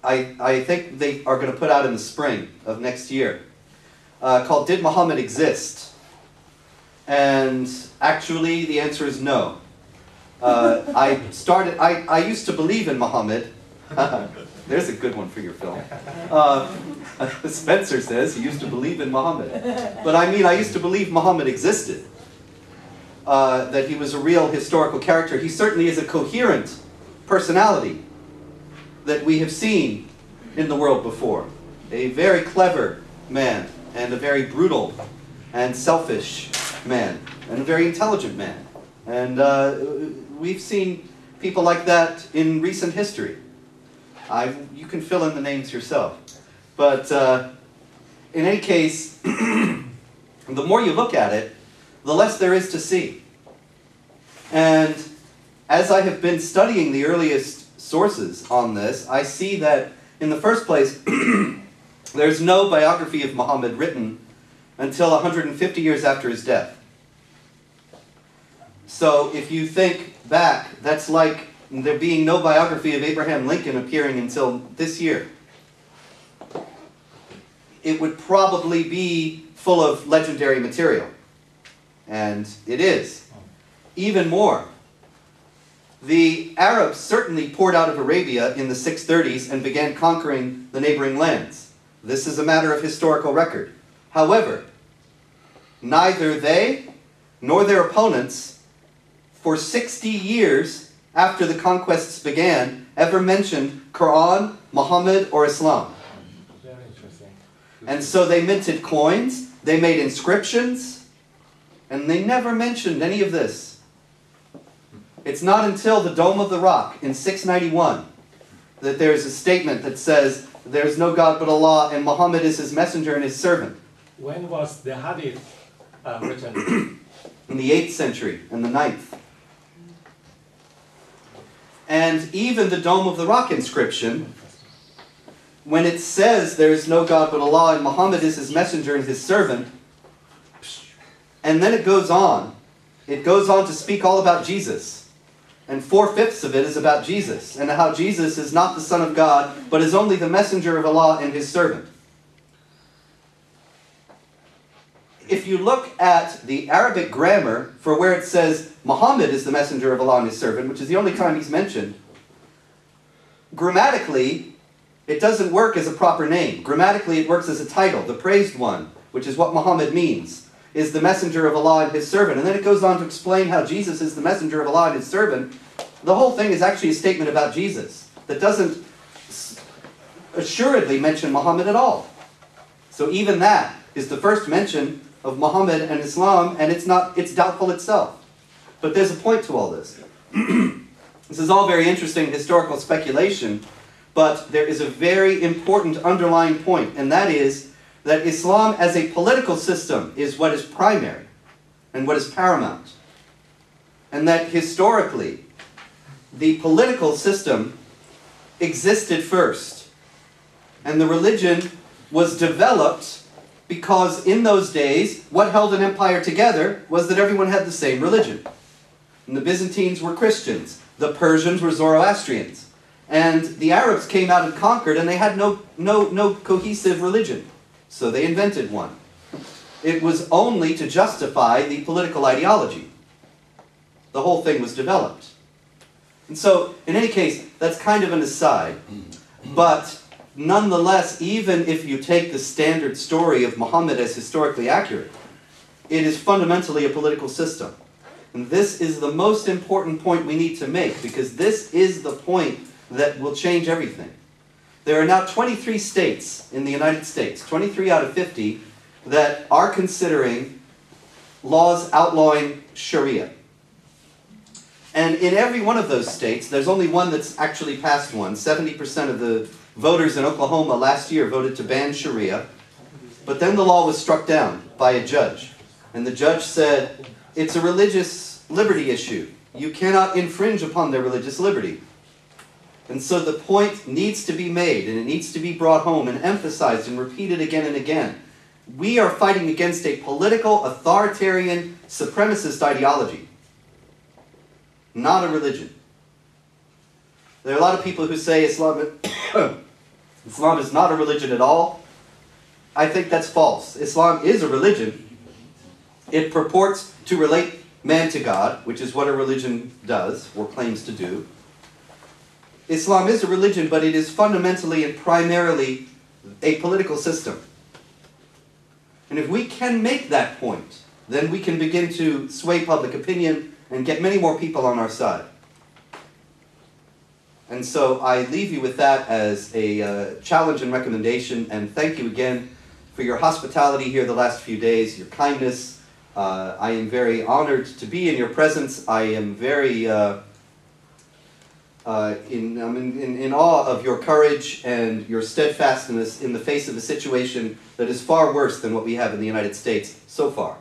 I think they are going to put out in the spring of next year, called Did Muhammad Exist? And actually the answer is no. I used to believe in Muhammad. There's a good one for your film. Spencer says he used to believe in Muhammad. But I mean, I used to believe Muhammad existed. That he was a real historical character. He certainly is a coherent personality that we have seen in the world before. A very clever man, and a very brutal and selfish man, and a very intelligent man. And we've seen people like that in recent history. You can fill in the names yourself. But in any case, the more you look at it, the less there is to see. And as I have been studying the earliest sources on this, I see that, in the first place, there's no biography of Muhammad written until 150 years after his death. So if you think back, that's like there being no biography of Abraham Lincoln appearing until this year. It would probably be full of legendary material. And it is. Even more. The Arabs certainly poured out of Arabia in the 630s and began conquering the neighboring lands. This is a matter of historical record. However, neither they nor their opponents, for 60 years after the conquests began, ever mentioned Quran, Muhammad, or Islam. Very interesting. And so they minted coins, they made inscriptions, and they never mentioned any of this. It's not until the Dome of the Rock in 691 that there's a statement that says, there's no God but Allah, and Muhammad is his messenger and his servant. When was the hadith written? In the 8th century and the 9th. And even the Dome of the Rock inscription, when it says there is no God but Allah and Muhammad is his messenger and his servant, and then it goes on to speak all about Jesus. And 4/5 of it is about Jesus, and how Jesus is not the Son of God, but is only the messenger of Allah and his servant. If you look at the Arabic grammar for where it says Muhammad is the messenger of Allah and his servant, which is the only time he's mentioned, grammatically, it doesn't work as a proper name. Grammatically, it works as a title, the praised one, which is what Muhammad means, is the messenger of Allah and his servant. And then it goes on to explain how Jesus is the messenger of Allah and his servant. The whole thing is actually a statement about Jesus that doesn't assuredly mention Muhammad at all. So even that is the first mention of Muhammad and Islam, and it's doubtful itself. But there's a point to all this. This is all very interesting historical speculation, but there is a very important underlying point, and that is that Islam as a political system is what is primary and what is paramount. And that historically, the political system existed first. And the religion was developed because in those days, what held an empire together was that everyone had the same religion. And the Byzantines were Christians. The Persians were Zoroastrians. And the Arabs came out and conquered, and they had no cohesive religion. So they invented one. It was only to justify the political ideology. The whole thing was developed. And so, in any case, that's kind of an aside. But nonetheless, even if you take the standard story of Muhammad as historically accurate, it is fundamentally a political system. And this is the most important point we need to make, because this is the point that will change everything. There are now 23 states in the United States, 23 out of 50, that are considering laws outlawing Sharia. And in every one of those states, there's only one that's actually passed one. 70% of the voters in Oklahoma last year voted to ban Sharia. But then the law was struck down by a judge. And the judge said, it's a religious liberty issue. You cannot infringe upon their religious liberty. And so the point needs to be made, and it needs to be brought home and emphasized and repeated again and again. We are fighting against a political, authoritarian, supremacist ideology, not a religion. There are a lot of people who say Islam Islam is not a religion at all. I think that's false. Islam is a religion. It purports to relate man to God, which is what a religion does, or claims to do. Islam is a religion, but it is fundamentally and primarily a political system. And if we can make that point, then we can begin to sway public opinion and get many more people on our side. And so I leave you with that as a challenge and recommendation, and thank you again for your hospitality here the last few days, your kindness. I am very honored to be in your presence. I am very in awe of your courage and your steadfastness in the face of a situation that is far worse than what we have in the United States so far.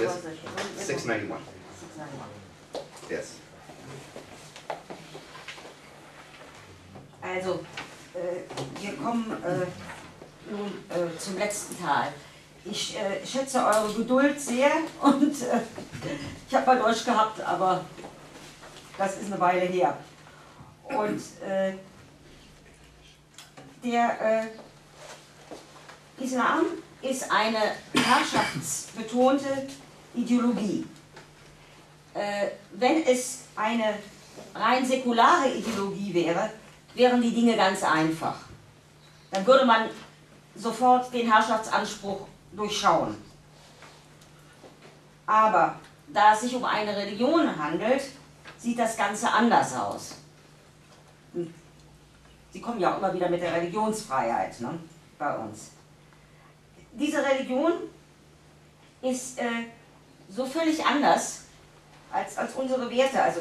Yes? 691. Yes. Also, wir kommen nun zum letzten Teil. Ich schätze eure Geduld sehr und ich habe mal Deutsch gehabt, aber das ist eine Weile her. Und der Islam ist eine herrschaftsbetonte Ideologie. Wenn es eine rein säkulare Ideologie wäre, wären die Dinge ganz einfach. Dann würde man sofort den Herrschaftsanspruch durchschauen. Aber da es sich um eine Religion handelt, sieht das Ganze anders aus. Sie kommen ja auch immer wieder mit der Religionsfreiheit, ne, bei uns. Diese Religion ist so völlig anders als unsere Werte. Also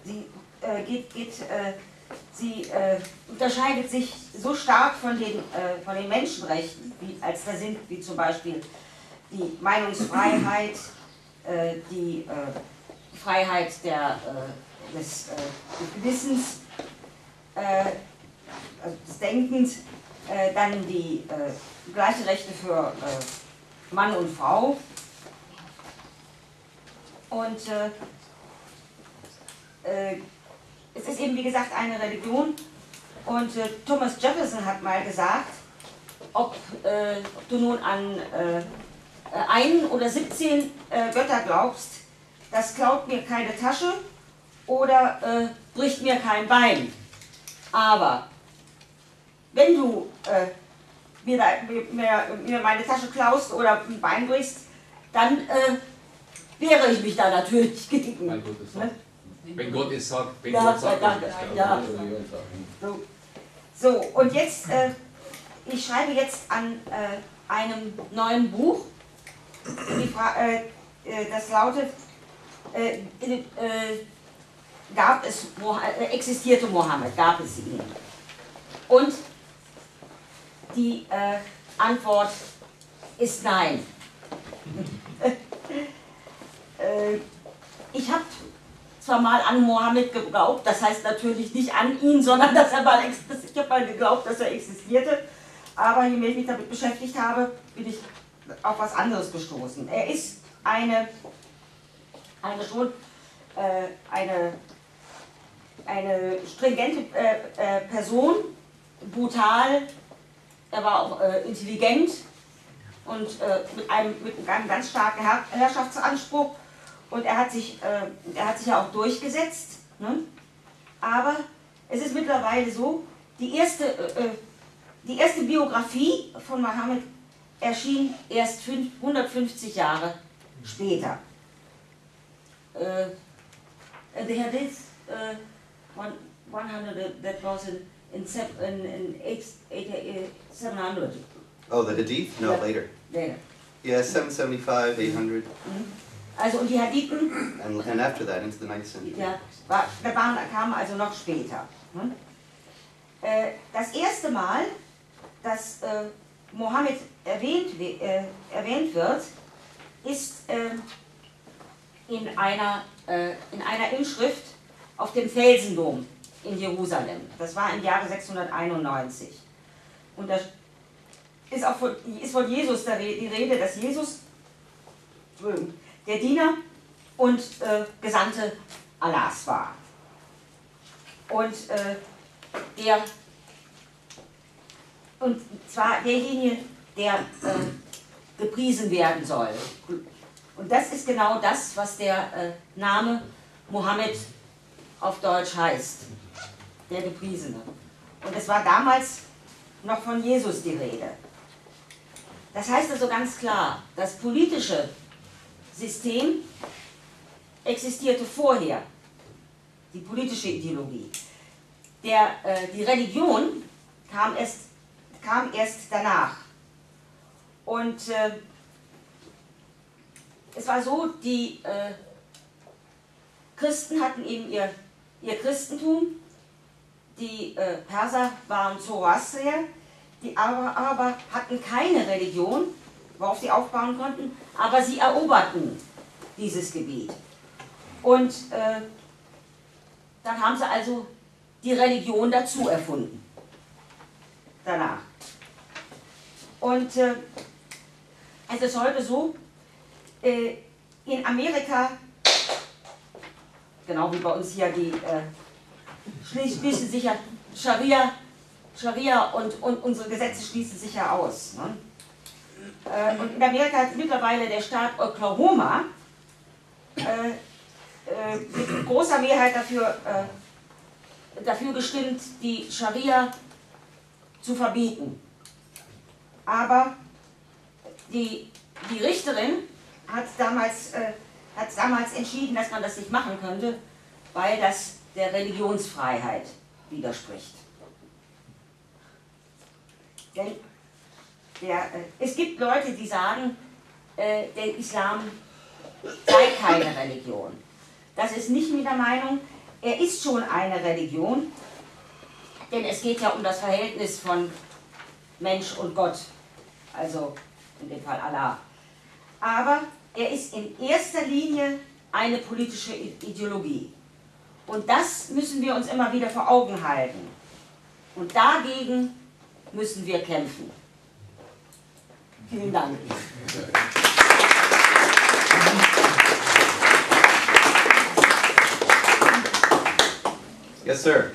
sie unterscheidet sich so stark von den Menschenrechten, als da sind, wie zum Beispiel die Meinungsfreiheit, die Freiheit des Gewissens, also des Denkens, dann die gleiche Rechte für Mann und Frau. Und es ist eben, wie gesagt, eine Religion. Und Thomas Jefferson hat mal gesagt, ob du nun an einen oder 17 Götter glaubst, das klaut mir keine Tasche oder bricht mir kein Bein. Aber wenn du mir meine Tasche klaust oder ein Bein brichst, dann wehre ich mich da natürlich gegen. Mein Gott ist ne? Wenn Gott es sagt, wenn Ja, Gott sagt, danke. Ja. So, und jetzt, ich schreibe jetzt an einem neuen Buch. Das lautet, existierte Mohammed, gab es ihn? Und die Antwort ist nein. Ich habe zwar mal an Mohammed geglaubt, das heißt natürlich nicht an ihn, sondern dass ich habe mal geglaubt, dass er existierte, aber je mehr ich mich damit beschäftigt habe, bin ich auf was anderes gestoßen. Er ist eine stringente Person, brutal, er war auch intelligent und mit einem ganz starken Herrschaftsanspruch. Und er hat sich ja auch durchgesetzt, ne? Aber es ist mittlerweile so, die erste Biografie von Mohammed erschien erst 150 Jahre später. The hadith 100 that was in 700. Oh, the Hadith? No, Yeah. later. Later. Yeah, 775, 800. Also und die Hadithen, And after that, into the 9th century. ja, kamen also noch später. Ne? Das erste Mal, dass Mohammed erwähnt wird, ist in einer Inschrift auf dem Felsendom in Jerusalem. Das war im Jahre 691. Und da ist von Jesus die Rede, dass Jesus der Diener und Gesandte Allahs war. Und zwar derjenige, der gepriesen werden soll. Und das ist genau das, was der Name Mohammed auf Deutsch heißt, der Gepriesene. Und es war damals noch von Jesus die Rede. Das heißt also ganz klar, das politische System existierte vorher, die politische Ideologie. Die Religion kam erst danach. Und es war so, die Christen hatten eben ihr Christentum, die Perser waren Zoroastrier, die Araber hatten keine Religion, worauf sie aufbauen konnten, aber sie eroberten dieses Gebiet. Und dann haben sie also die Religion dazu erfunden, danach. Und es ist heute so, in Amerika, genau wie bei uns hier, die schließen sich ja Scharia und unsere Gesetze schließen sich ja aus. Ne? Und in Amerika hat mittlerweile der Staat Oklahoma mit großer Mehrheit dafür gestimmt, die Scharia zu verbieten. Aber die Richterin hat damals entschieden, dass man das nicht machen könnte, weil das der Religionsfreiheit widerspricht. Denn es gibt Leute, die sagen, der Islam sei keine Religion. Das ist nicht mit der Meinung, er ist schon eine Religion, denn es geht ja um das Verhältnis von Mensch und Gott, also in dem Fall Allah. Aber er ist in erster Linie eine politische Ideologie. Und das müssen wir uns immer wieder vor Augen halten. Und dagegen müssen wir kämpfen. Vielen Dank. Yes, sir.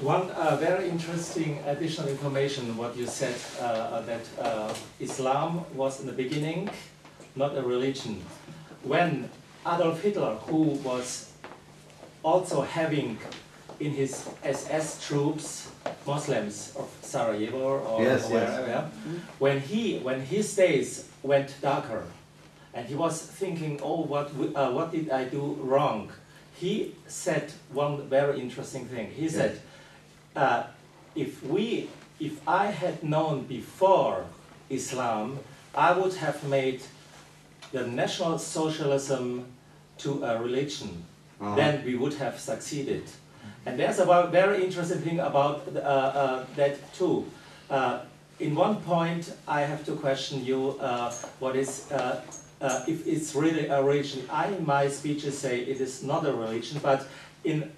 One very interesting additional information, what you said, that Islam was in the beginning not a religion. When Adolf Hitler, who was also having in his SS troops Muslims of Sarajevo or wherever, yeah, when his days went darker, and he was thinking, oh, what did I do wrong? He said one very interesting thing. He said, if I had known before Islam, I would have made the National Socialism to a religion. Then we would have succeeded. And there's a very interesting thing about that too. In one point, I have to question you, what is, if it's really a religion. In my speeches say it is not a religion, but in,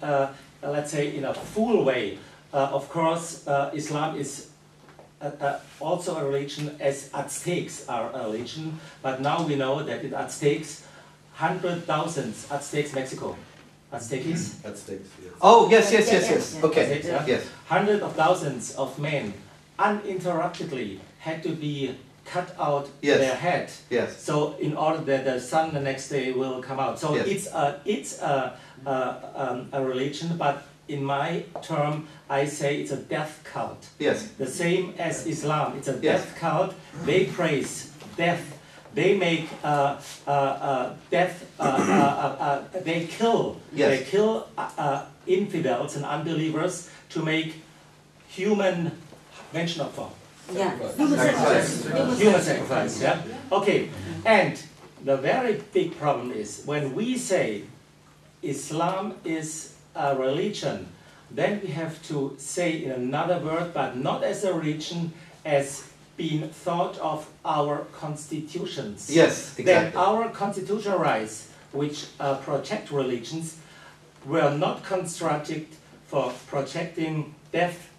let's say, in a full way, of course, Islam is also a religion, as Aztecs are a religion, but now we know that in Aztecs, 100,000 Aztecs, Mexico. Aztecs? Aztecs, yes. Oh, yes. Okay, Aztecs, yeah? yes. Hundreds of thousands of men uninterruptedly had to be cut out their head. Yes. So in order that the sun the next day will come out. So it's a religion, but in my term, I say it's a death cult. Yes. The same as Islam. It's a death cult. They praise death. They make death. They kill. Yes. They kill infidels and unbelievers to make human Menschenopfer. Yeah. Human sacrifice. Yeah. Okay. And the very big problem is when we say Islam is a religion, then we have to say in another word, but not as a religion, as being thought of our constitutions. Yes, exactly. Then our constitutional rights, which protect religions, were not constructed for protecting death